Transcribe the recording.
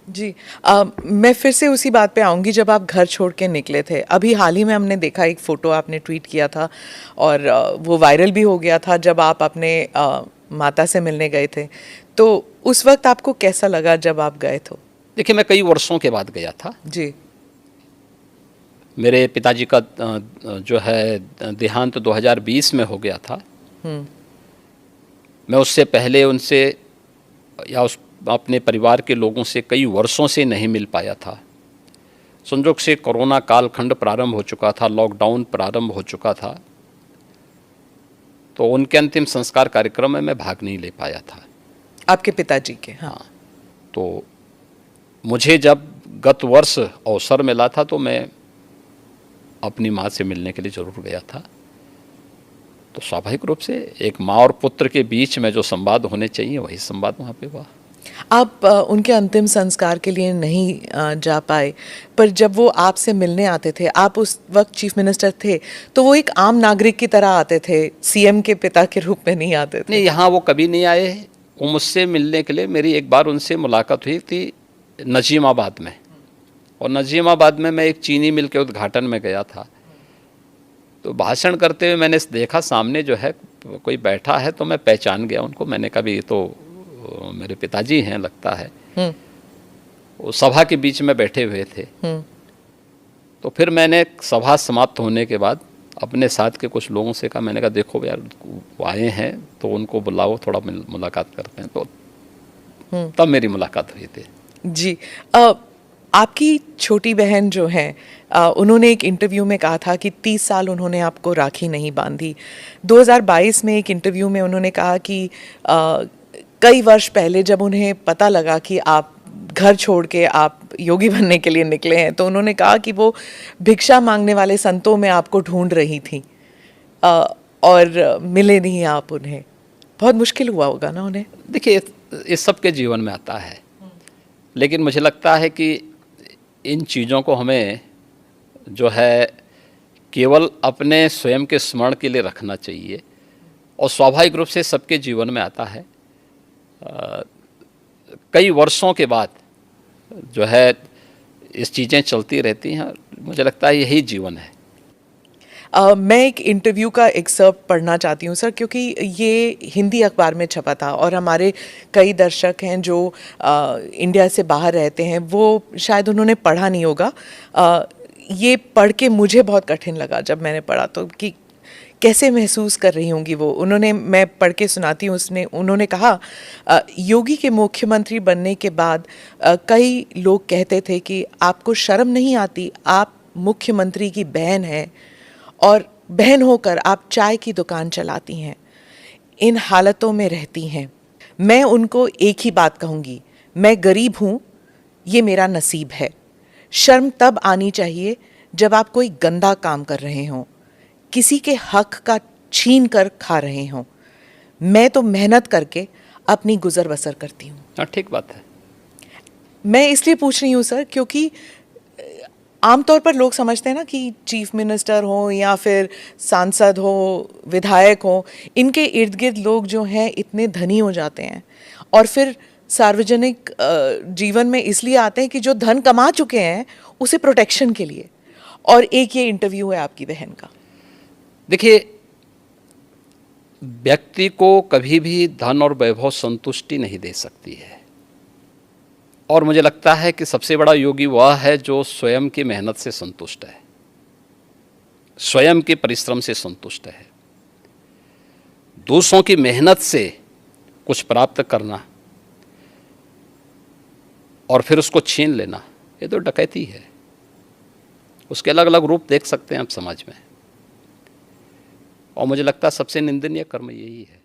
जी। मैं फिर से उसी बात पे आऊँगी जब आप घर छोड़ के निकले थे। अभी हाल ही में हमने देखा एक फ़ोटो आपने ट्वीट किया था और वो वायरल भी हो गया था जब आप अपने माता से मिलने गए थे। तो उस वक़्त आपको कैसा लगा जब आप गए तो? देखिए, मैं कई वर्षों के बाद गया था। जी। मेरे पिताजी का जो है देहांत 2020 में हो गया था। मैं उससे पहले उनसे या उस अपने परिवार के लोगों से कई वर्षों से नहीं मिल पाया था। संजोग से कोरोना कालखंड प्रारंभ हो चुका था, लॉकडाउन प्रारंभ हो चुका था, तो उनके अंतिम संस्कार कार्यक्रम में मैं भाग नहीं ले पाया था। आपके पिताजी के? हाँ। तो मुझे जब गत वर्ष अवसर मिला था तो मैं अपनी माँ से मिलने के लिए ज़रूर गया था। तो स्वाभाविक रूप से एक माँ और पुत्र के बीच में जो संवाद होने चाहिए वही संवाद वहाँ पे हुआ। आप उनके अंतिम संस्कार के लिए नहीं जा पाए, पर जब वो आपसे मिलने आते थे, आप उस वक्त चीफ मिनिस्टर थे, तो वो एक आम नागरिक की तरह आते थे, सीएम के पिता के रूप में नहीं आते थे? नहीं, यहाँ वो कभी नहीं आए। वो मुझसे मिलने के लिए, मेरी एक बार उनसे मुलाकात हुई थी नजीमाबाद में, और नजीमाबाद में मैं एक चीनी मिल के उद्घाटन में गया था। तो भाषण करते हुए मैंने देखा सामने जो है कोई बैठा है, तो मैं पहचान गया उनको। मैंने कहा ये तो मेरे पिताजी हैं लगता है। वो सभा के बीच में बैठे हुए थे। तो फिर मैंने सभा समाप्त होने के बाद अपने साथ के कुछ लोगों से कहा, मैंने कहा देखो यार वो आए हैं तो उनको बुलाओ, थोड़ा मुलाकात करते हैं। तो तब मेरी मुलाकात हुई थी। जी। आपकी छोटी बहन जो है, उन्होंने एक इंटरव्यू में कहा था कि 30 साल उन्होंने आपको राखी नहीं बांधी। 2022 में एक इंटरव्यू में उन्होंने कहा कि कई वर्ष पहले जब उन्हें पता लगा कि आप घर छोड़ के आप योगी बनने के लिए निकले हैं, तो उन्होंने कहा कि वो भिक्षा मांगने वाले संतों में आपको ढूंढ रही थी और मिले नहीं आप उन्हें। बहुत मुश्किल हुआ होगा ना उन्हें? देखिए, इस सब के जीवन में आता है, लेकिन मुझे लगता है कि इन चीज़ों को हमें जो है केवल अपने स्वयं के स्मरण के लिए रखना चाहिए, और स्वाभाविक रूप से सबके जीवन में आता है। कई वर्षों के बाद जो है इस चीज़ें चलती रहती हैं। मुझे लगता है यही जीवन है। मैं एक इंटरव्यू का एक्सर्प्ट पढ़ना चाहती हूँ सर, क्योंकि ये हिंदी अखबार में छपा था और हमारे कई दर्शक हैं जो इंडिया से बाहर रहते हैं, वो शायद उन्होंने पढ़ा नहीं होगा। ये पढ़ के मुझे बहुत कठिन लगा जब मैंने पढ़ा, तो कि कैसे महसूस कर रही होंगी वो। मैं पढ़ के सुनाती हूँ। उन्होंने कहा, योगी के मुख्यमंत्री बनने के बाद कई लोग कहते थे कि आपको शर्म नहीं आती, आप मुख्यमंत्री की बहन हैं और बहन होकर आप चाय की दुकान चलाती हैं, इन हालतों में रहती हैं। मैं उनको एक ही बात कहूँगी, मैं गरीब हूँ, ये मेरा नसीब है। शर्म तब आनी चाहिए जब आप कोई गंदा काम कर रहे हों, किसी के हक का छीन कर खा रहे हों। मैं तो मेहनत करके अपनी गुजर बसर करती हूँ। हाँ, ठीक बात है। मैं इसलिए पूछ रही हूँ सर, क्योंकि आमतौर पर लोग समझते हैं ना कि चीफ मिनिस्टर हो या फिर सांसद हो, विधायक हो, इनके इर्द गिर्द लोग जो हैं इतने धनी हो जाते हैं और फिर सार्वजनिक जीवन में इसलिए आते हैं कि जो धन कमा चुके हैं उसे प्रोटेक्शन के लिए। और एक ये इंटरव्यू है आपकी बहन का। देखिए, व्यक्ति को कभी भी धन और वैभव संतुष्टि नहीं दे सकती है, और मुझे लगता है कि सबसे बड़ा योगी वह है जो स्वयं की मेहनत से संतुष्ट है, स्वयं के परिश्रम से संतुष्ट है। दूसरों की मेहनत से कुछ प्राप्त करना और फिर उसको छीन लेना, ये तो डकैती है। उसके अलग अलग रूप देख सकते हैं आप समाज में, और मुझे लगता है सबसे निंदनीय कर्म यही है।